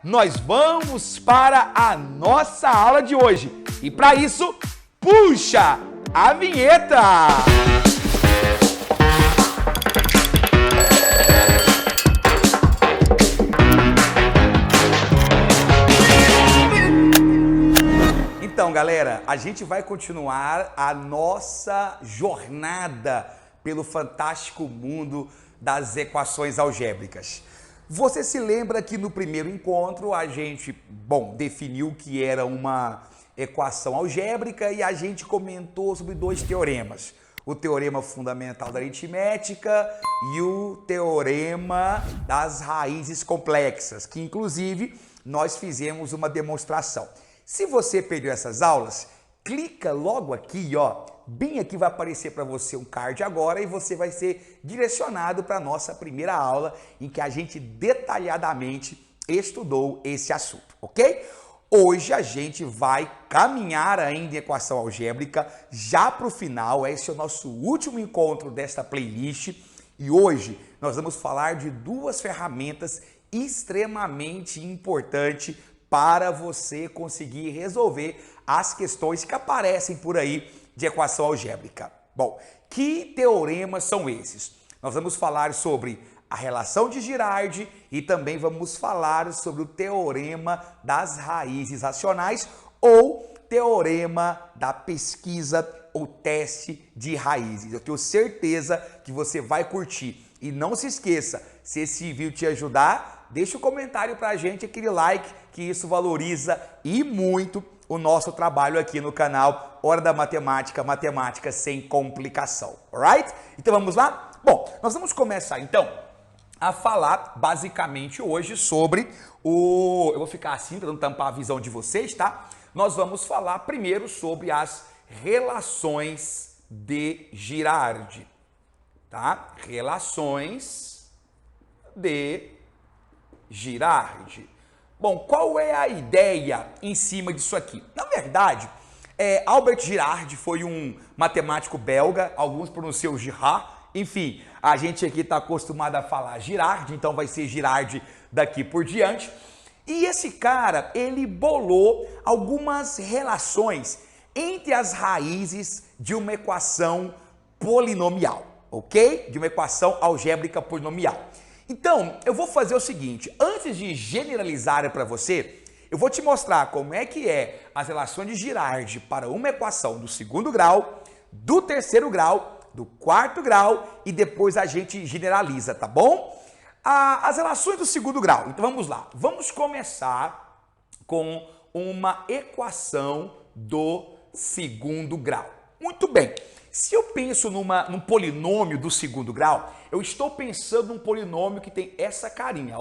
Nós vamos para a nossa aula de hoje. E para isso, puxa a vinheta! Então, galera, a gente vai continuar a nossa jornada pelo fantástico mundo das equações algébricas. Você se lembra que no primeiro encontro a gente, definiu que era uma equação algébrica e a gente comentou sobre dois teoremas. O teorema fundamental da aritmética e o teorema das raízes complexas, que inclusive nós fizemos uma demonstração. Se você perdeu essas aulas, clica logo aqui, bem aqui vai aparecer para você um card agora e você vai ser direcionado para a nossa primeira aula em que a gente detalhadamente estudou esse assunto, ok? Hoje a gente vai caminhar ainda em equação algébrica já para o final. Esse é o nosso último encontro desta playlist e hoje nós vamos falar de duas ferramentas extremamente importantes para você conseguir resolver as questões que aparecem por aí de equação algébrica. Bom, que teoremas são esses? Nós vamos falar sobre a relação de Girardi e também vamos falar sobre o teorema das raízes racionais ou teorema da pesquisa ou teste de raízes. Eu tenho certeza que você vai curtir. E não se esqueça, se esse vídeo te ajudar, deixa um comentário pra gente, aquele like, que isso valoriza e muito o nosso trabalho aqui no canal Hora da Matemática, Matemática Sem Complicação, alright? Então vamos lá? Bom, nós vamos começar então a falar basicamente hoje sobre eu vou ficar assim para não tampar a visão de vocês, tá? Nós vamos falar primeiro sobre as relações de Girardi, tá? Relações de Girardi. Bom, qual é a ideia em cima disso aqui? Na verdade, Albert Girardi foi um matemático belga, alguns pronunciam Girard, enfim, a gente aqui está acostumado a falar Girardi, então vai ser Girardi daqui por diante. E esse cara, ele bolou algumas relações entre as raízes de uma equação polinomial, ok? De uma equação algébrica polinomial. Então, eu vou fazer o seguinte, antes de generalizar para você, eu vou te mostrar como é que as relações de Girardi para uma equação do segundo grau, do terceiro grau, do quarto grau e depois a gente generaliza, tá bom? As relações do segundo grau, então vamos lá. Vamos começar com uma equação do segundo grau. Muito bem. Se eu penso num polinômio do segundo grau, eu estou pensando num polinômio que tem essa carinha,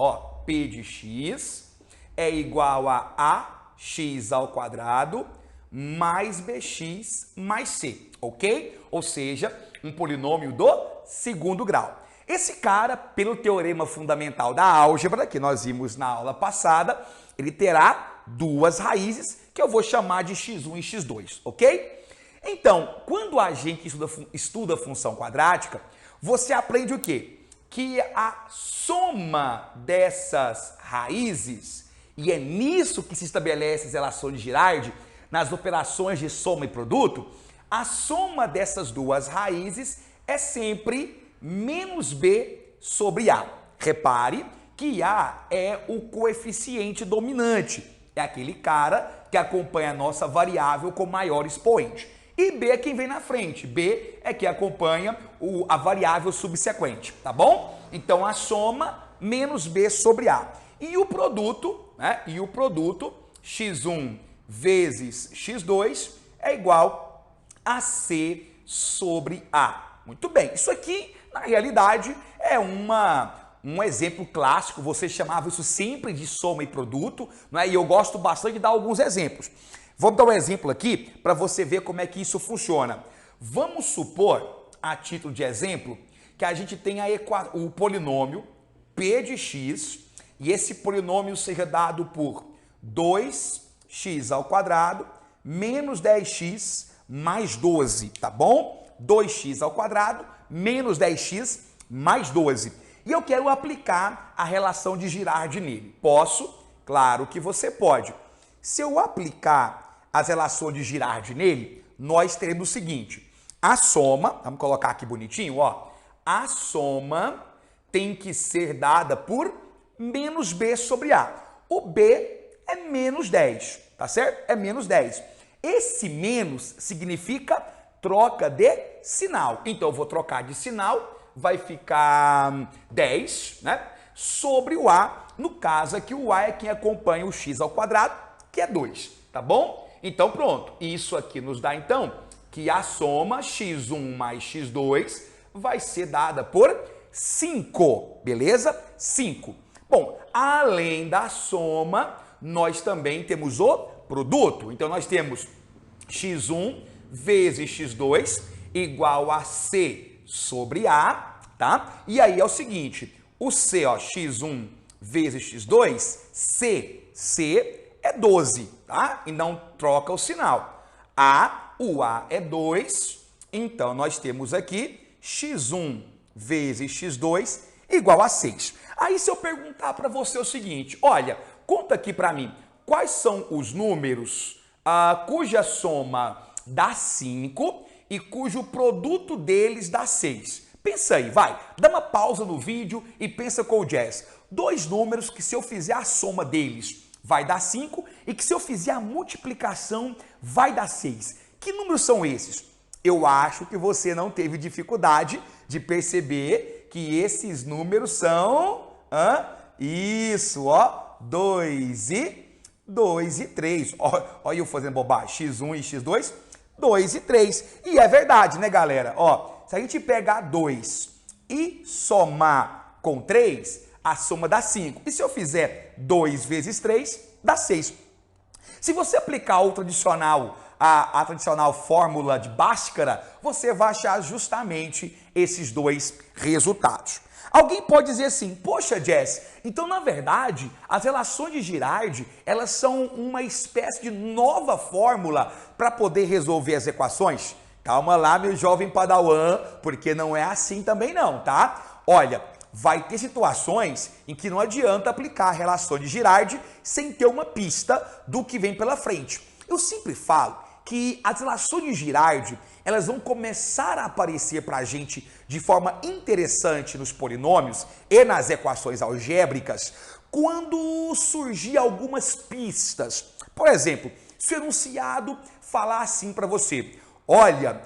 P de x é igual a ax ao quadrado mais bx mais c, ok? Ou seja, um polinômio do segundo grau. Esse cara, pelo teorema fundamental da álgebra, que nós vimos na aula passada, ele terá duas raízes que eu vou chamar de x1 e x2, ok? Então, quando a gente estuda função quadrática, você aprende o quê? Que a soma dessas raízes, e é nisso que se estabelece as relações de Girardi, nas operações de soma e produto, a soma dessas duas raízes é sempre menos b sobre a. Repare que a é o coeficiente dominante, é aquele cara que acompanha a nossa variável com maior expoente. E B é quem vem na frente. B é que acompanha a variável subsequente, tá bom? Então, a soma menos B sobre A. E o produto, x1 vezes x2 é igual a C sobre A. Muito bem. Isso aqui, na realidade, é um exemplo clássico. Você chamava isso sempre de soma e produto, né? E eu gosto bastante de dar alguns exemplos. Vamos dar um exemplo aqui para você ver como é que isso funciona. Vamos supor, a título de exemplo, que a gente tem o polinômio p de x e esse polinômio seja dado por 2x ao quadrado menos 10x mais 12, tá bom? 2x ao quadrado menos 10x mais 12. E eu quero aplicar a relação de Girardi nele. Posso? Claro que você pode. Se eu aplicar as relações de Girardi nele, nós teremos o seguinte, a soma, vamos colocar aqui bonitinho, ó, a soma tem que ser dada por menos B sobre A. O B é menos 10, tá certo? É menos 10. Esse menos significa troca de sinal. Então, eu vou trocar de sinal, vai ficar 10, né? Sobre o A, no caso aqui o A é quem acompanha o x ao quadrado, que é 2, tá bom? Então, pronto. Isso aqui nos dá, então, que a soma x1 mais x2 vai ser dada por 5, beleza? 5. Bom, além da soma, nós também temos o produto. Então, nós temos x1 vezes x2 igual a C sobre A, tá? E aí é o seguinte, o C, ó, x1 vezes x2, C é 12, tá? E não troca o sinal. O A é 2, então nós temos aqui x1 vezes x2 igual a 6. Aí se eu perguntar para você o seguinte, olha, conta aqui para mim, quais são os números cuja soma dá 5 e cujo produto deles dá 6? Pensa aí, vai, dá uma pausa no vídeo e pensa com o Jazz. Dois números que se eu fizer a soma deles vai dar 5 e que se eu fizer a multiplicação vai dar 6. Que números são esses? Eu acho que você não teve dificuldade de perceber que esses números são... Isso, ó, 2 e 3. Olha eu fazendo bobagem, x1 e x2, 2 e 3. E é verdade, né, galera? Ó, se a gente pegar 2 e somar com 3, a soma dá 5. E se eu fizer 2 vezes 3, dá 6. Se você aplicar o tradicional, a tradicional fórmula de Bhaskara, você vai achar justamente esses dois resultados. Alguém pode dizer assim, poxa, Jess, então na verdade as relações de Girardi, elas são uma espécie de nova fórmula para poder resolver as equações? Calma lá, meu jovem padawan, porque não é assim também não, tá? Olha, vai ter situações em que não adianta aplicar a relação de Girardi sem ter uma pista do que vem pela frente. Eu sempre falo que as relações de Girardi, elas vão começar a aparecer para a gente de forma interessante nos polinômios e nas equações algébricas quando surgir algumas pistas. Por exemplo, se o enunciado falar assim para você, olha,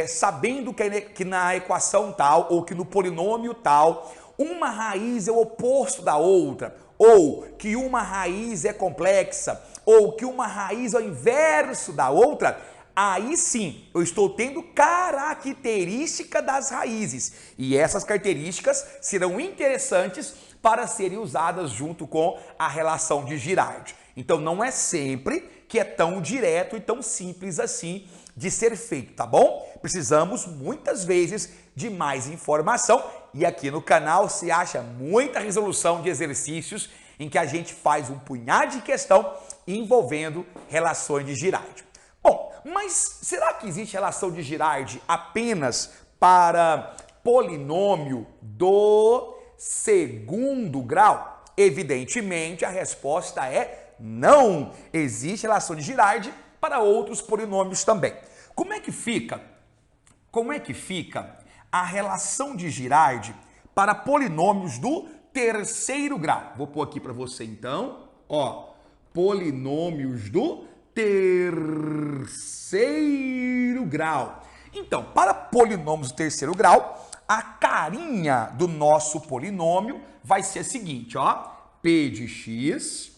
sabendo que na equação tal ou que no polinômio tal, uma raiz é o oposto da outra, ou que uma raiz é complexa, ou que uma raiz é o inverso da outra, aí sim, eu estou tendo característica das raízes. E essas características serão interessantes para serem usadas junto com a relação de Girardi. Então não é sempre que é tão direto e tão simples assim de ser feito, tá bom? Precisamos muitas vezes de mais informação e aqui no canal se acha muita resolução de exercícios em que a gente faz um punhado de questão envolvendo relações de Girardi. Bom, mas será que existe relação de Girardi apenas para polinômio do segundo grau? Evidentemente, a resposta é não. Existe relação de Girardi para outros polinômios também. Como é que fica a relação de Girardi para polinômios do terceiro grau? Vou pôr aqui para você então, ó, polinômios do terceiro grau. Então, para polinômios do terceiro grau, a carinha do nosso polinômio vai ser a seguinte, ó, P de x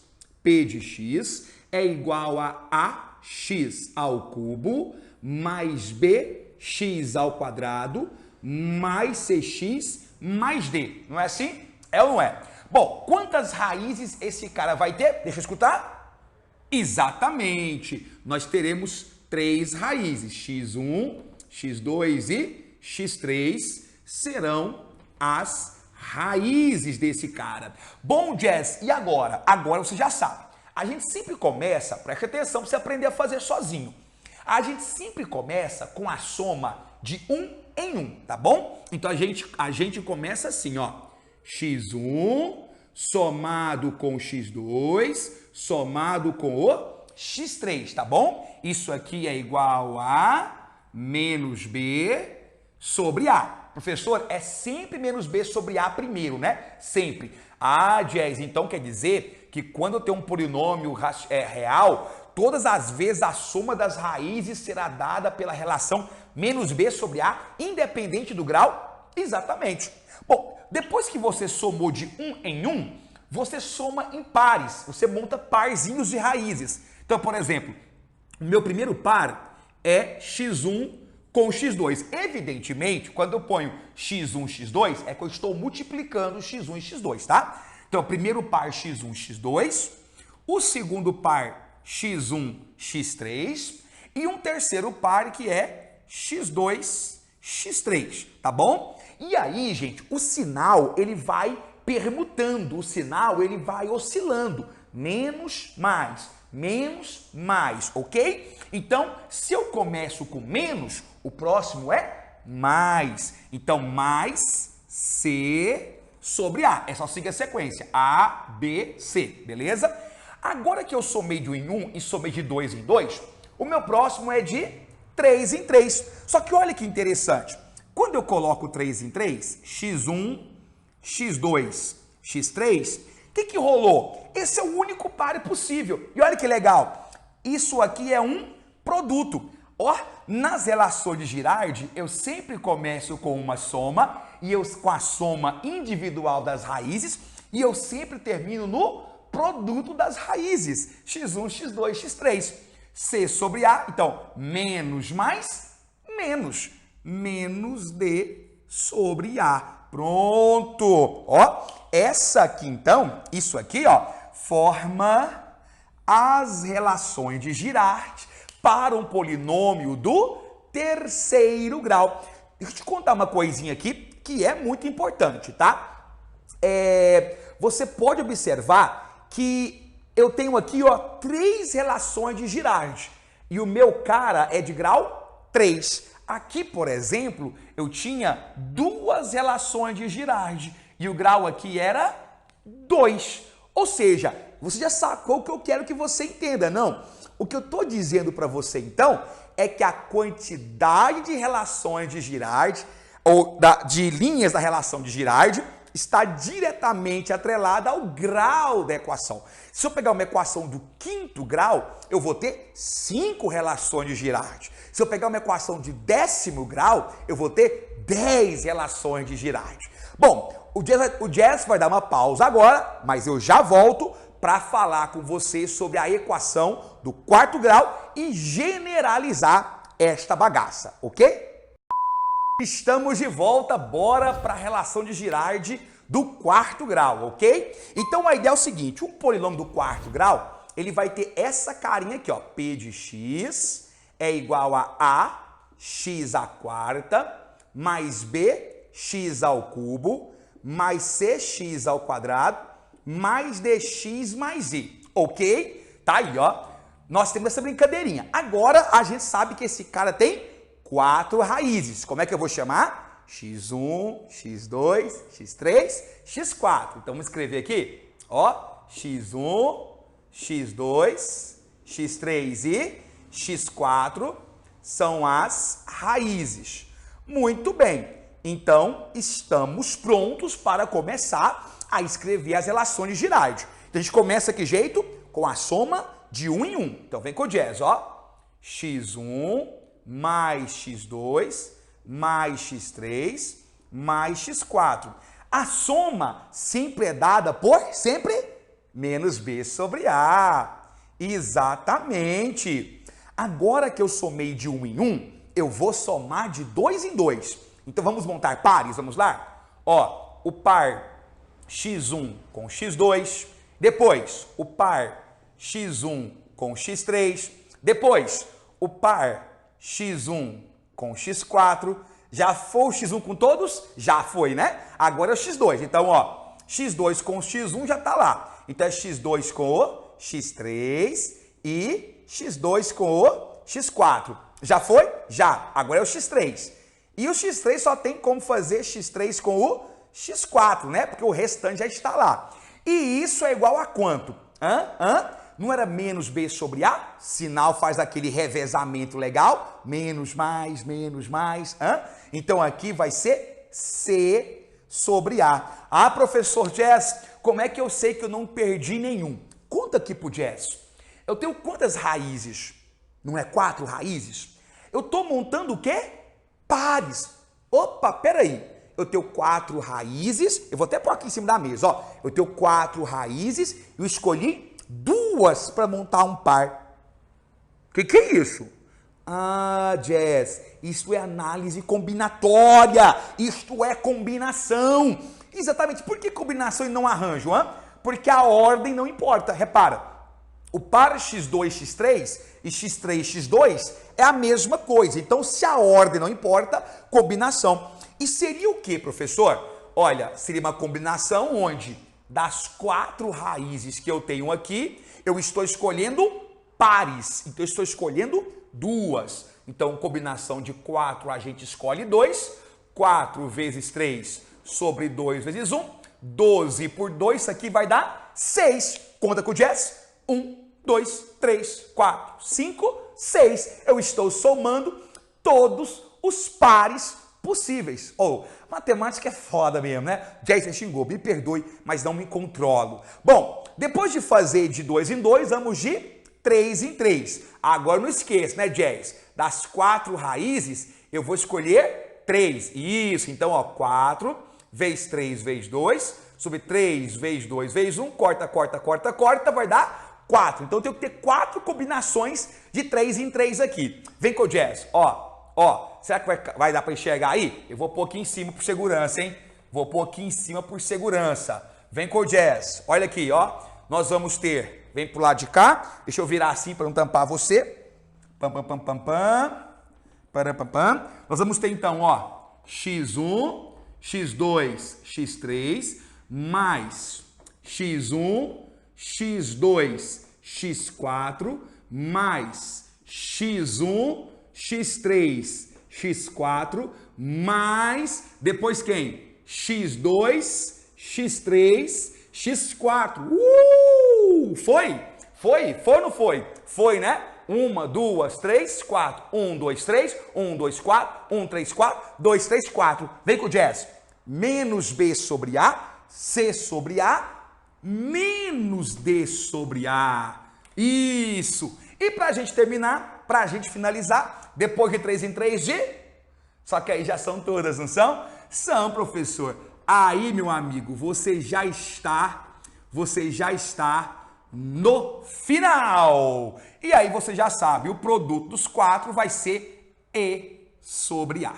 é igual a ax ao cubo mais bx ao quadrado mais cx mais d. Não é assim? É ou não é? Bom, quantas raízes esse cara vai ter? Deixa eu escutar. Exatamente. Nós teremos 3 raízes. x1, x2 e x3 serão as raízes desse cara. Bom, Jazz, e agora? Agora você já sabe. A gente sempre começa, preste atenção para você aprender a fazer sozinho. A gente sempre começa com a soma de 1 em 1, tá bom? Então a gente começa assim, ó. x1 somado com x2, somado com o x3, tá bom? Isso aqui é igual a menos b sobre a. Professor, é sempre menos b sobre a primeiro, né? Sempre. Ah, Jazz, então quer dizer que quando eu tenho um polinômio real, todas as vezes a soma das raízes será dada pela relação menos b sobre a, independente do grau? Exatamente. Bom, depois que você somou de um em um, você soma em pares, você monta parzinhos de raízes. Então, por exemplo, o meu primeiro par é x1 com x2. Evidentemente, quando eu ponho x1, x2, é que eu estou multiplicando x1 e x2, tá? Então, o primeiro par x1, x2, o segundo par x1, x3 e um terceiro par que é x2, x3, tá bom? E aí, gente, o sinal, ele vai permutando, o sinal, ele vai oscilando, menos, mais, ok? Então, se eu começo com menos, o próximo é mais. Então, mais C sobre A. É só seguir a sequência. A, B, C, beleza? Agora que eu somei de 1 em 1 e somei de 2 em 2, o meu próximo é de 3 em 3. Só que olha que interessante. Quando eu coloco 3 em 3, x1, x2, x3, o que rolou? Esse é o único par possível. E olha que legal. Isso aqui é um produto. Ó, nas relações de Girardi, eu sempre começo com uma soma, e com a soma individual das raízes, e eu sempre termino no produto das raízes. x1, x2, x3. C sobre A, então, menos mais, menos D sobre A. Pronto! Ó, essa aqui, então, isso aqui, ó, forma as relações de Girardi para um polinômio do terceiro grau. Deixa eu te contar uma coisinha aqui que é muito importante, tá? Você pode observar que eu tenho aqui, ó, 3 relações de Girardi e o meu cara é de grau 3. Aqui, por exemplo, eu tinha 2 relações de Girardi e o grau aqui era 2. Ou seja, você já sacou o que eu quero que você entenda, não? O que eu estou dizendo para você, então, é que a quantidade de relações de Girardi, ou de linhas da relação de Girardi, está diretamente atrelada ao grau da equação. Se eu pegar uma equação do 5º grau, eu vou ter 5 relações de Girardi. Se eu pegar uma equação de 10º grau, eu vou ter 10 relações de Girardi. Bom, o Jazz vai dar uma pausa agora, mas eu já volto para falar com você sobre a equação do 4º grau e generalizar esta bagaça, ok? Estamos de volta, bora para a relação de Girardi do 4º grau, ok? Então a ideia é o seguinte, um polinômio do 4º grau, ele vai ter essa carinha aqui, ó, P de x é igual a x à quarta, mais b, x ao cubo, mais cx ao quadrado, mais dx mais i, ok? Tá aí, ó. Nós temos essa brincadeirinha. Agora, a gente sabe que esse cara tem 4 raízes. Como é que eu vou chamar? x1, x2, x3, x4. Então, vamos escrever aqui, ó, x1, x2, x3 e x4 são as raízes. Muito bem. Então, estamos prontos para começar a escrever as relações de Girardi. Então, a gente começa que jeito? Com a soma de 1 em 1. Então, vem com o Jazz, ó. x1 mais x2 mais x3 mais x4. A soma sempre é dada por, sempre, menos b sobre a. Exatamente. Agora que eu somei de 1 em 1, eu vou somar de 2 em 2. Então, vamos montar pares? Vamos lá? Ó, o par x1 com x2, depois o par x1 com x3, depois o par x1 com x4, já foi o x1 com todos? Já foi, né? Agora é o x2, então, ó, x2 com x1 já tá lá, então é x2 com o x3 e x2 com o x4, já foi? Já, agora é o x3, e o x3 só tem como fazer x3 com o x4, né? Porque o restante já está lá. E isso é igual a quanto? Não era menos B sobre A? Sinal faz aquele revezamento legal. Menos, mais, menos, mais. Então aqui vai ser C sobre A. Ah, professor Jazz, como é que eu sei que eu não perdi nenhum? Conta aqui pro Jazz. Eu tenho quantas raízes? Não é 4 raízes? Eu estou montando o quê? Pares. Opa, peraí. Eu tenho 4 raízes. Eu vou até pôr aqui em cima da mesa, ó. Eu tenho 4 raízes. Eu escolhi 2 para montar um par. Que é isso? Ah, Jazz, isso é análise combinatória. Isto é combinação. Exatamente. Por que combinação e não arranjo? Porque a ordem não importa. Repara. O par x2, x3 e x3, x2 é a mesma coisa. Então, se a ordem não importa, combinação. E seria o que, professor? Olha, seria uma combinação onde das 4 raízes que eu tenho aqui, eu estou escolhendo pares. Então, eu estou escolhendo 2. Então, combinação de 4, a gente escolhe 2. 4 vezes 3 sobre 2 vezes 1. 12 por 2, isso aqui vai dar 6. Conta com o Jazz. 1, 2, 3, 4, 5, 6. Eu estou somando todos os pares possíveis. Matemática é foda mesmo, né? Jazz, você xingou, me perdoe, mas não me controlo. Bom, depois de fazer de 2 em 2, vamos de 3 em 3. Agora não esqueça, né, Jazz? Das 4 raízes, eu vou escolher 3. Isso, então, ó, 4 vezes 3 vezes 2, sobre 3 vezes 2 vezes 1, corta, corta, corta, corta, vai dar 4. Então eu tenho que ter 4 combinações de 3 em 3 aqui. Vem com o Jazz. Ó, será que vai dar para enxergar aí? Eu vou pôr aqui em cima por segurança, hein? Vou pôr aqui em cima por segurança. Vem com o Jazz. Olha aqui, ó. Nós vamos ter, vem pro lado de cá. Deixa eu virar assim para não tampar você. Pam, pam, pam, pam, pam. Pam, pam, pam. Nós vamos ter então, ó, x1, x2, x3, mais x1, x2, x4, mais x1, x3, x4, mais, depois quem? x2, x3, x4. Foi? Foi ou não foi? Foi, né? 1, 2, 3, 4. 1, 2, 3. 1, 2, 4. 1, 3, 4. 2, 3, 4. Vem com o Jazz. Menos B sobre A. C sobre A. Menos D sobre A. Isso. E pra gente terminar, pra gente finalizar, depois de 3 em 3 de... Só que aí já são todas, não são? São, professor. Aí, meu amigo, você já está no final. E aí você já sabe, o produto dos 4 vai ser E sobre A.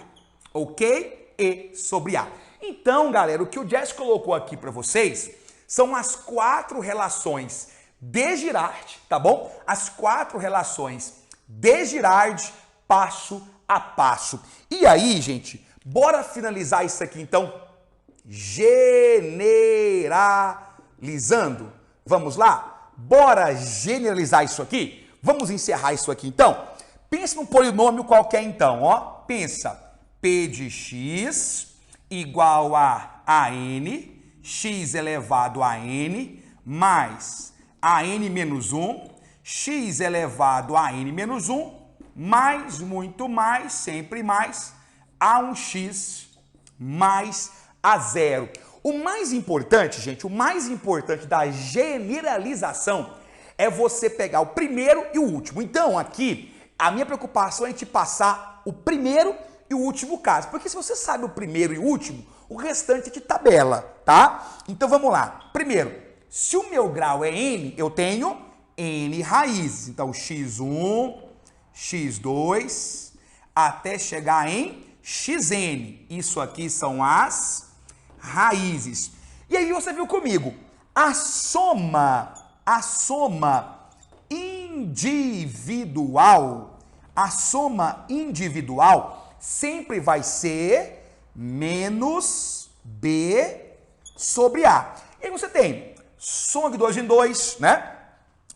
Ok? E sobre A. Então, galera, o que o Jazz colocou aqui para vocês são as 4 relações de Girard, tá bom? As 4 relações de Girard, passo a passo. E aí, gente, bora finalizar isso aqui, então, generalizando. Vamos lá? Bora generalizar isso aqui? Vamos encerrar isso aqui, então? Pensa num polinômio qualquer, então, ó. Pensa, P de x igual a n, x elevado a n, mais a n menos 1, x elevado a n menos 1, mais, muito mais, sempre mais, a 1x mais a 0. O mais importante, gente, o mais importante da generalização é você pegar o primeiro e o último. Então, aqui, a minha preocupação é te passar o primeiro e o último caso. Porque se você sabe o primeiro e o último, o restante é de tabela, tá? Então, vamos lá. Primeiro, se o meu grau é n, eu tenho n raízes. Então, x1, x2, até chegar em xn. Isso aqui são as raízes. E aí você viu comigo, a soma individual sempre vai ser menos B sobre A. E aí você tem soma de 2 em 2, né?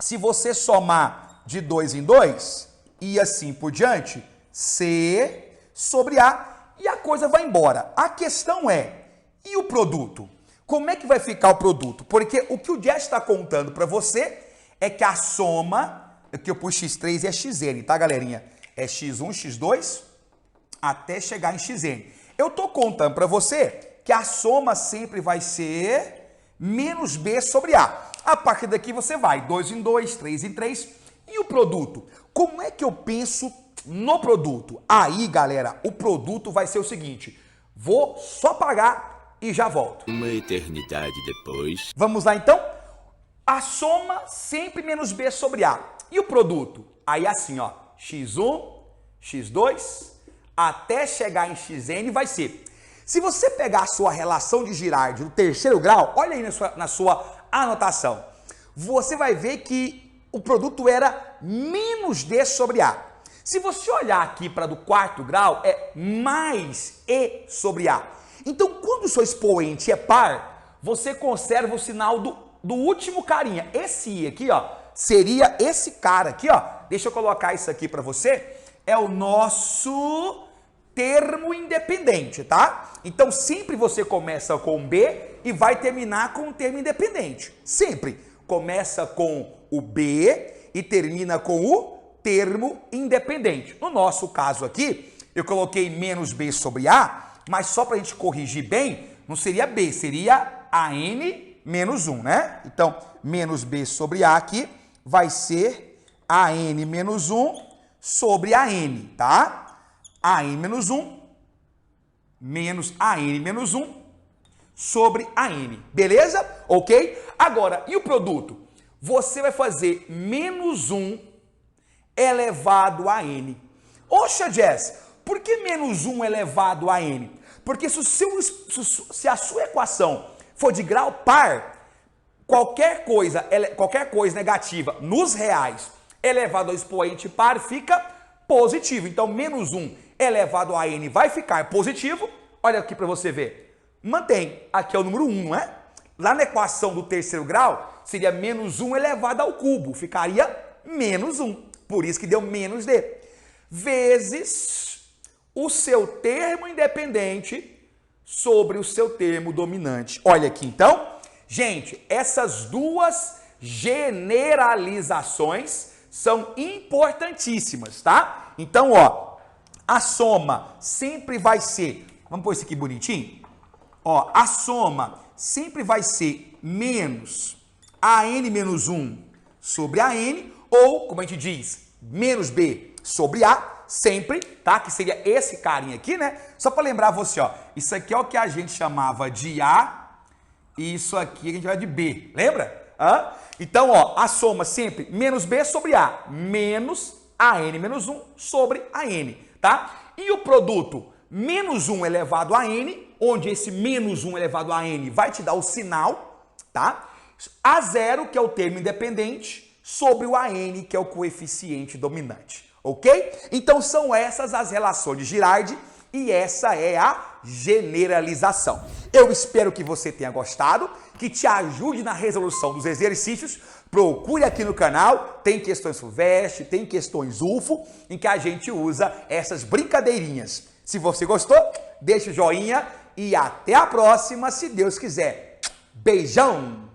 Se você somar de 2 em 2 e assim por diante, C sobre A, e a coisa vai embora. A questão é, e o produto? Como é que vai ficar o produto? Porque o que o Jess está contando para você é que a soma, aqui eu pus x3 é xn, tá, galerinha? É x1, x2, até chegar em xn. Eu tô contando para você que a soma sempre vai ser menos b sobre a. A partir daqui você vai 2 em 2, 3 em 3. E o produto? Como é que eu penso no produto? Aí, galera, o produto vai ser o seguinte. Vou só pagar e já volto. Uma eternidade depois. Vamos lá, então? A soma sempre menos b sobre a. E o produto? Aí assim, ó. x1, x2, até chegar em xn vai ser. Se você pegar a sua relação de Girardi do terceiro grau, olha aí na sua anotação. Você vai ver que o produto era menos d sobre a. Se você olhar aqui para do quarto grau, é mais e sobre a. Então, quando o seu expoente é par, você conserva o sinal do último carinha. Esse i aqui, ó, seria esse cara aqui, ó. Deixa eu colocar isso aqui para você. É o nosso termo independente, tá? Então, sempre você começa com B e vai terminar com um termo independente. Sempre. Começa com o B e termina com o termo independente. No nosso caso aqui, eu coloquei menos B sobre A, mas só para a gente corrigir bem, não seria B, seria AN menos 1, né? Então, menos B sobre A aqui vai ser AN menos 1 sobre AN, tá? AN menos 1 menos AN menos 1 sobre AN, beleza? Ok? Agora, e o produto? Você vai fazer menos 1 elevado a n. Oxa, Jess, por que menos 1 elevado a n? Porque se a sua equação for de grau par, qualquer coisa negativa nos reais elevado ao expoente par fica positivo. Então, menos 1 elevado a n vai ficar positivo. Olha aqui para você ver. Mantém. Aqui é o número 1, não é? Lá na equação do terceiro grau, seria menos 1 elevado ao cubo. Ficaria menos 1. Por isso que deu menos d. Vezes o seu termo independente sobre o seu termo dominante. Olha aqui, então. Gente, essas duas generalizações são importantíssimas, tá? Então, ó, a soma sempre vai ser... Vamos pôr isso aqui bonitinho? Ó, a soma sempre vai ser menos AN menos 1 sobre AN, ou, como a gente diz, menos B sobre A, sempre, tá? Que seria esse carinha aqui, né? Só para lembrar você, ó, isso aqui é o que a gente chamava de A, e isso aqui a gente chama de B, lembra? Hã? Então, ó, a soma sempre menos B sobre A, menos AN menos 1 sobre AN, tá? E o produto menos 1 elevado a N, onde esse menos 1 elevado a N vai te dar o sinal, tá? A0, que é o termo independente, sobre o AN, que é o coeficiente dominante, ok? Então, são essas as relações de Girardi e essa é a generalização. Eu espero que você tenha gostado, que te ajude na resolução dos exercícios. Procure aqui no canal, tem questões FUVEST, tem questões UFO, em que a gente usa essas brincadeirinhas. Se você gostou, deixa o joinha e até a próxima, se Deus quiser. Beijão!